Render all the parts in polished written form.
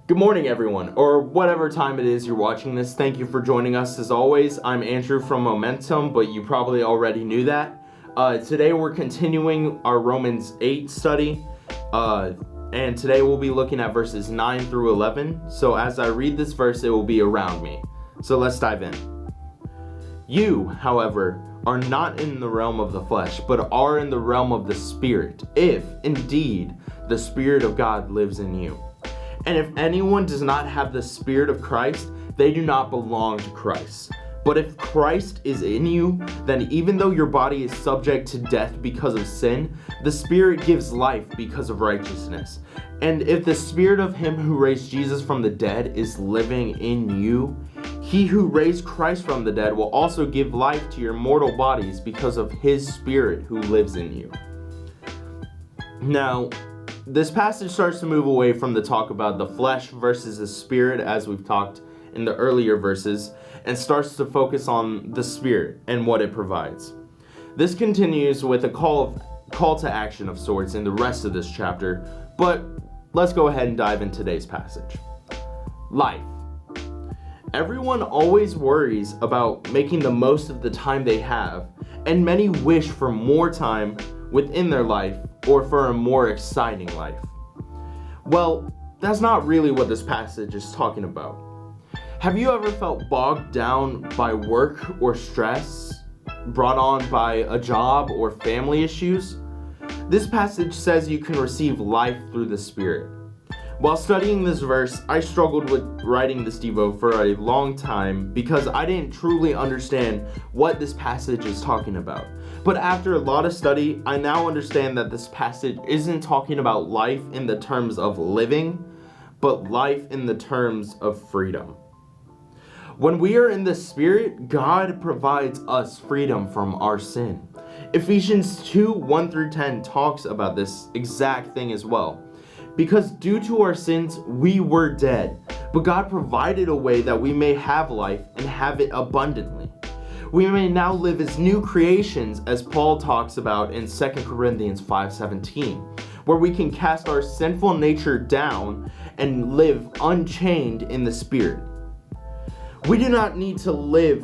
Good morning, everyone, or whatever time it is you're watching this. Thank you for joining us as always. I'm Andrew from Momentum, but you probably already knew that. Today we're continuing our Romans 8 study, and today we'll be looking at verses 9 through 11. So as I read this verse, it will be around me. So let's dive in. You, however, are not in the realm of the flesh, but are in the realm of the Spirit, if, indeed, the Spirit of God lives in you. And if anyone does not have the Spirit of Christ, they do not belong to Christ. But if Christ is in you, then even though your body is subject to death because of sin, the Spirit gives life because of righteousness. And if the Spirit of Him who raised Jesus from the dead is living in you, He who raised Christ from the dead will also give life to your mortal bodies because of His Spirit who lives in you. Now, this passage starts to move away from the talk about the flesh versus the spirit, as we've talked in the earlier verses, and starts to focus on the Spirit and what it provides. This continues with a call to action of sorts in the rest of this chapter, but let's go ahead and dive into today's passage. Life. Everyone always worries about making the most of the time they have, and many wish for more time within their life or for a more exciting life. Well, that's not really what this passage is talking about. Have you ever felt bogged down by work or stress brought on by a job or family issues? This passage says you can receive life through the Spirit. While studying this verse, I struggled with writing this Devo for a long time because I didn't truly understand what this passage is talking about. But after a lot of study, I now understand that this passage isn't talking about life in the terms of living, but life in the terms of freedom. When we are in the Spirit, God provides us freedom from our sin. Ephesians 2, 1 through 10 talks about this exact thing as well. Because due to our sins, we were dead, but God provided a way that we may have life and have it abundantly. We may now live as new creations, as Paul talks about in 2 Corinthians 5:17, where we can cast our sinful nature down and live unchained in the Spirit. We do not need to live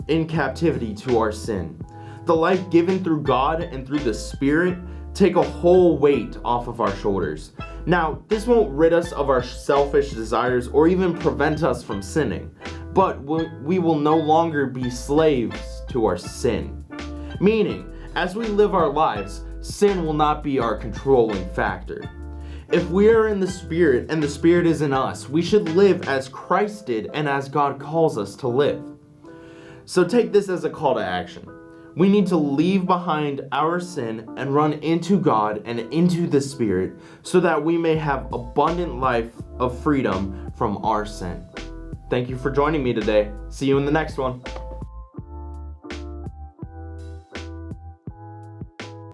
in captivity to our sin. The life given through God and through the Spirit take a whole weight off of our shoulders. Now, this won't rid us of our selfish desires or even prevent us from sinning, but we will no longer be slaves to our sin. Meaning, as we live our lives, sin will not be our controlling factor. If we are in the Spirit and the Spirit is in us, we should live as Christ did and as God calls us to live. So take this as a call to action. We need to leave behind our sin and run into God and into the Spirit so that we may have abundant life of freedom from our sin. Thank you for joining me today. See you in the next one.